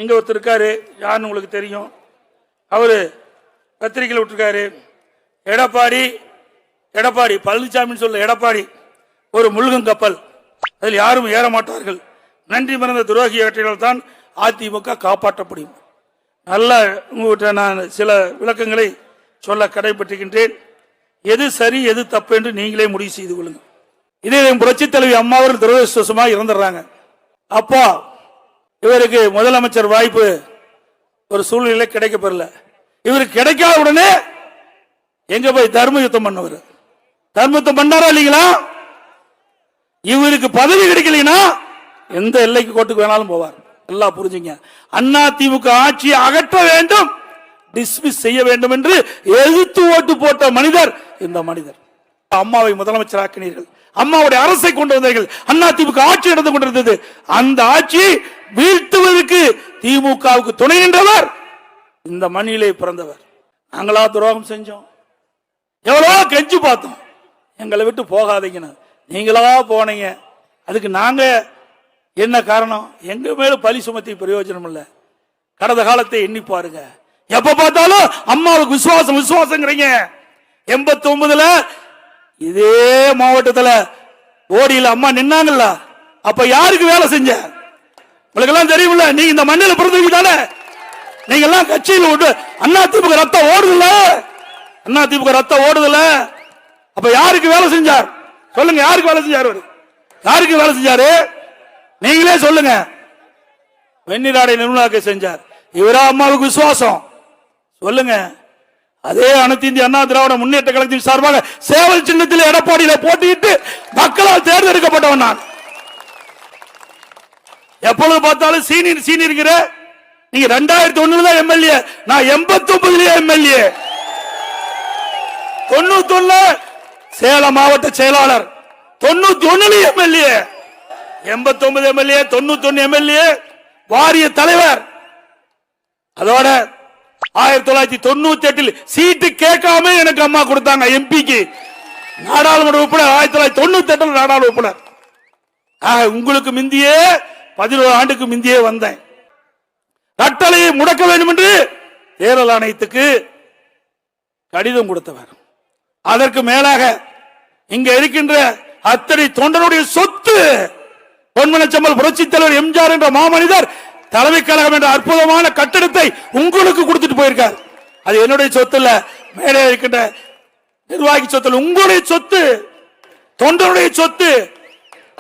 இங்க ஒருத்தர் இருக்காரு, யாருன்னு உங்களுக்கு தெரியும். அவரு பத்திரிகையில் விட்டுருக்காரு, எடப்பாடி பழனிசாமின்னு சொல்ல எடப்பாடி ஒரு முழுகும் கப்பல், அதில் யாரும் ஏற மாட்டார்கள், நன்றி மறந்த துரோகியாற்றினால் தான் அதிமுக காப்பாற்ற முடியும். நல்ல உங்கள்கிட்ட நான் சில விளக்கங்களை சொல்ல கடைபெற்றுகின்றேன். எது சரி எது தப்பு என்று நீங்களே முடிவு செய்து கொள்ளுங்கள். இதே புரட்சி தலைவி அம்மாவர்கள் துரதிருஷ்டவசமா இறந்துடுறாங்க. அப்பா இவருக்கு முதலமைச்சர் வாய்ப்பு ஒரு சூழ்நிலை கிடைக்கப்பெறல. இவருக்கு கிடைக்காத உடனே எங்க போய் தர்ம யுத்தம் பண்ணவர், தர்ம யுத்தம் பண்ணாரா இல்லைங்களா? இவருக்கு பதவி கிடைக்கலனா எந்த எல்லைக்கு கோட்டுக்கு வேணாலும் போவார். எல்லாம் புரிஞ்சுங்க. அண்ணா திமுக ஆட்சியை அகற்ற வேண்டும், டிஸ்மிஸ் செய்ய வேண்டும் என்று எதிர்த்து ஓட்டு போட்ட மனிதர் இந்த மனிதர். அம்மாவை முதலமைச்சர் ஆக்கினீர்கள், அம்மாவுடைய அரசை கொண்டு வந்தீர்கள், அண்ணா திமுக ஆட்சி நடந்து கொண்டிருந்தது. அந்த ஆட்சியை வீழ்த்துவதற்கு திமுகவுக்கு துணை நின்றவர் இந்த மண்ணிலே பிறந்தவர். நாங்களா துரோகம் செஞ்சோம், எவ்வளவோ கெஞ்சி பார்த்தோம், எங்களை விட்டு போகாதீங்கன்னு. நீங்களா போனீங்க. அதுக்கு நாங்க என்ன காரணம்? எங்க மேல பழி சுமத்தி பிரயோஜனம் இல்லை. கடந்த காலத்தை எண்ணி பாருங்க. எப்ப பார்த்தாலும் அம்மாவுக்கு விசுவாசங்கிறீங்க. 89ல இதே மாவட்டத்தில் ஓடியில் அம்மா நின்னாங்கல்ல, அப்ப யாருக்கு வேலை செஞ்ச? உங்களுக்கு எல்லாம் தெரியுமில்ல. நீங்க இந்த மண்ணில் பிறந்தவங்க தானே. நீங்க எல்லாம் கட்சியில் விட்டு அண்ணா திமுக ரத்தம் ஓடுதுல, அண்ணா திமுக ரத்தம் ஓடுதுல. அப்ப யாருக்கு வேலை செஞ்சார் சொல்லுங்க? யாருக்கு வேலை செஞ்சார்? யாருக்கு வேலை செஞ்சாரு? நீங்களே சொல்லுங்க. வெண்ணிராடை நிர்மலாக்க செஞ்சார். இவரா அம்மாவுக்கு விசுவாசம்? சொல்லுங்க. அதே அனைத்து இந்திய அண்ணா திராவிட முன்னேற்ற கழகத்தின் சார்பாக சேவல் சின்னத்தில் எடப்பாடியில போட்டியிட்டு மக்களால் தேர்ந்தெடுக்கப்பட்டவன் நான். எப்பொழுது பார்த்தாலும் சீனியர். நீங்க 2001 தான் எம்எல்ஏ, நான் 89 எம்எல்ஏ, 91 சேலம் மாவட்ட செயலாளர், 91 எம்எல்ஏ, 89 எம்எல்ஏ, 91 எம்எல்ஏ, வாரிய தலைவர். அதோட 1998 சீட்டு கேட்காம எனக்கு அம்மா கொடுத்தாங்க எம்பிக்கு, நாடாளுமன்ற உறுப்பினர். 1998 நாடாளுமன்ற உறுப்பினர். உங்களுக்கு முந்தியே 11 ஆண்டுக்கு முந்தியே வந்தேன். கட்டளையை முடக்க வேண்டும் என்று தேர்தல் ஆணையத்துக்கு கடிதம் கொடுத்தவர். அதற்கு மேலாக இங்க இருக்கின்ற அத்தனை தொண்டனுடைய சொத்து பொன்மனச்செம்மல் புரட்சி தலைவர் எம்ஜிஆர் என்ற மாமனிதர் தலைமை கழகம் என்ற அற்புதமான கட்டடத்தை உங்களுக்கு கொடுத்துட்டு போயிருக்கார். அது என்னுடைய சொத்து இல்ல, மேலே இருக்கின்ற நிர்வாகி சொத்து, உங்களுடைய சொத்து, தொண்டனுடைய சொத்து.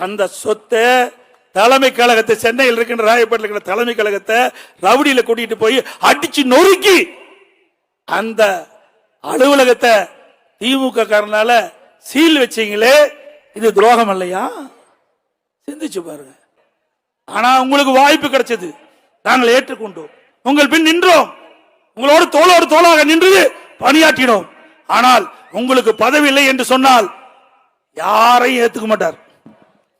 அந்த சொத்தை தலைமை கழகத்தை, சென்னையில் இருக்கின்ற ராயப்பேட்டில் இருக்கிற தலைமை கழகத்தை ரவுடியில கூட்டிட்டு போய் அடிச்சு நொறுக்கி அந்த அலுவலகத்தை திமுக காரனால சீல் வச்சீங்களே, இது துரோகம் இல்லையா? சிந்திச்சு பாருங்க. ஆனா உங்களுக்கு வாய்ப்பு கிடைச்சது, நாங்கள் ஏற்றுக்கொண்டோம், உங்கள் பின் நின்றோம், உங்களோடு தோளோடு தோளாக நின்று பணியாற்றினோம். ஆனால் உங்களுக்கு பதவி இல்லை என்று சொன்னால் யாரையும் ஏத்துக்க மாட்டார்.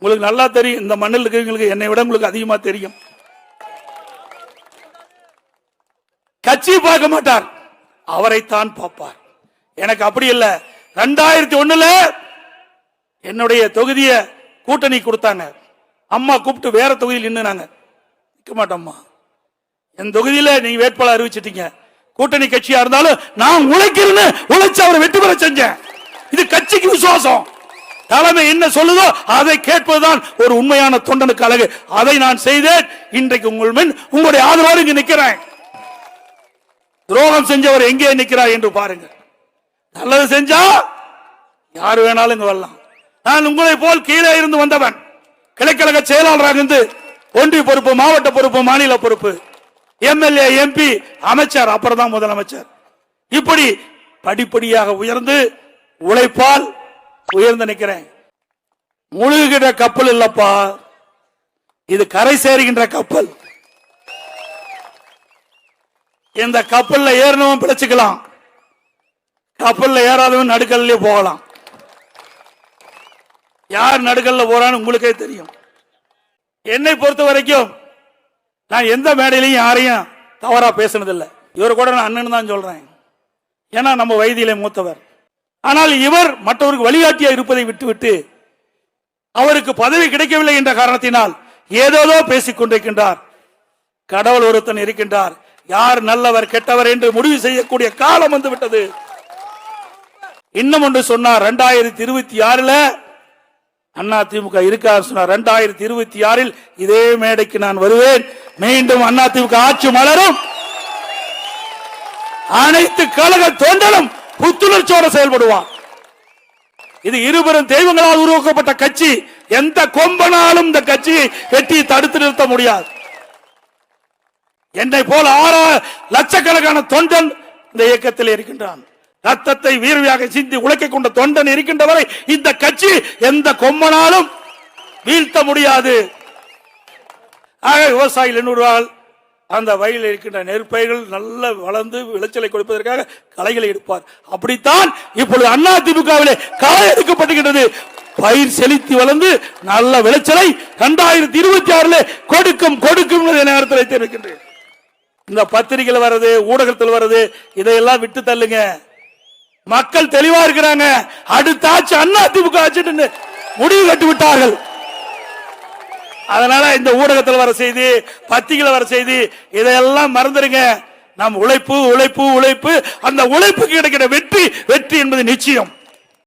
உங்களுக்கு நல்லா தெரியும், இந்த மண்ணில் இருக்கிறவங்களுக்கு என்னை விட உங்களுக்கு அதிகமா தெரியும். கட்சி பார்க்க மாட்டார், அவரைத்தான் பார்ப்பார். எனக்கு அப்படி இல்லை. 2001 என்னுடைய தொகுதியை கூட்டணி கொடுத்தாங்க. அம்மா கூப்பிட்டு வேற தொகுதியில் நின்னுனாங்க. நிக்க மாட்டோம்மா, என் தொகுதியில நீங்க வேட்பாளர் அறிவிச்சிட்டீங்க, கூட்டணி கட்சியா இருந்தாலும் நான் உழைக்கிறேன்னு உழைச்சு அவரை வெற்றி பெற செஞ்சேன். இது கட்சிக்கு விசுவாசம். தலைமை என்ன சொல்லுதோ அதை கேட்பதுதான் ஒரு உண்மையான தொண்டனுக்கு அழகு. அதை நான் செய்தேன். இன்றைக்கு உங்கள் முன் உங்களுடைய ஆதரவோடு இங்கு நிற்கிறேன். துரோகம் செஞ்சவர் எங்கே நிற்கிறார் என்று பாருங்க. நல்லது செஞ்சா யாரு வேணாலும் இங்க வரலாம். நான் உங்களை போல் கீழே இருந்து வந்தவன், கிளைக்கழக செயலாளராக இருந்து ஒன்றிய பொறுப்பு, மாவட்ட பொறுப்பு, மாநில பொறுப்பு, எம்எல்ஏ, எம்பி, அமைச்சர், அப்புறம் தான் முதலமைச்சர். இப்படி படிப்படியாக உயர்ந்து உழைப்பால் உயர்ந்து நிற்கிறேன். முழுகிற கப்பல் இல்லப்பா, இது கரை சேருகின்ற கப்பல். இந்த கப்பல்ல ஏறணும் பிழைச்சுக்கலாம், கப்பல்ல ஏறாதவன் நடுக்கல்லே போகலாம். யார் நடுக்கல்ல போறான்னு உங்களுக்கே தெரியும். என்னை பொறுத்த வரைக்கும் நான் எந்த மேடையிலையும் யாரையும் தவறா பேசினதில்லை. இவர் கூட நான் அண்ணன் தான் சொல்றேன், ஏன்னா நம்ம வயதிலே மூத்தவர். ஆனால் இவர் மற்றவருக்கு வழிகாட்டியா இருப்பதை விட்டுவிட்டு அவருக்கு பதவி கிடைக்கவில்லை என்ற காரணத்தினால் ஏதோதோ பேசிக் கொண்டிருக்கின்றார். கடவுள் ஒருத்தன் இருக்கின்றார். யார் நல்லவர் கெட்டவர் என்று முடிவு செய்யக்கூடிய காலம் வந்து விட்டது. இன்னும் ஒன்று சொன்னார், 2026 அதிமுக இருக்கார் சொன்னார். 2026 இதே மேடைக்கு நான் வருவேன். மீண்டும் அதிமுக ஆட்சி மலரும். அனைத்து கழக தொண்டரும் புத்துணர்ச்சியோடு செயல்படுவான். இது இருபெரும் தெய்வங்களால் உருவாக்கப்பட்ட கட்சி. எந்த கொம்பனாலும் இந்த கட்சியை வெட்டி தடுத்து நிறுத்த முடியாது. என்னை போல 6 லட்சக்கணக்கான தொண்டன் இந்த இயக்கத்தில் இருக்கின்றான். ரத்தத்தை வீரவியாக சிந்தி உழைக்க கொண்ட தொண்டன் இருக்கின்ற வரை இந்த கட்சி எந்த கொம்பனாலும் வீழ்த்த முடியாது. ஆக விவசாயிகள் என்னுவார்கள், அந்த வயலில் இருக்கின்ற நெற்பயிர்கள் நல்ல வளர்ந்து விளைச்சலை கொடுப்பதற்காக களைகளை எடுப்பார். அப்படித்தான் இப்பொழுது அதிமுகவிலே களை எடுக்கப்பட்டுகின்றது. பயிர் செலுத்தி வளர்ந்து நல்ல விளைச்சலை 2026 கொடுக்கும் நேரத்தில் தெரிவிக்கின்றேன். இந்த பத்திரிகையில் வருது, ஊடகத்தில் வருது, இதையெல்லாம் விட்டு தள்ளுங்க. மக்கள் தெளிவா இருக்கிறாங்க. அடுத்த ஆட்சி அதிமுக ஆட்சி முடிவு கட்டி விட்டார்கள். அதனால இந்த ஊடகத்தில் வர செய்தி, பத்திரிகையில் வர செய்தி, இதையெல்லாம் மறந்துடுங்க. நாம் உழைப்பு உழைப்பு உழைப்பு, அந்த உழைப்புக்கு கிடைக்கிற வெற்றி என்பது நிச்சயம்.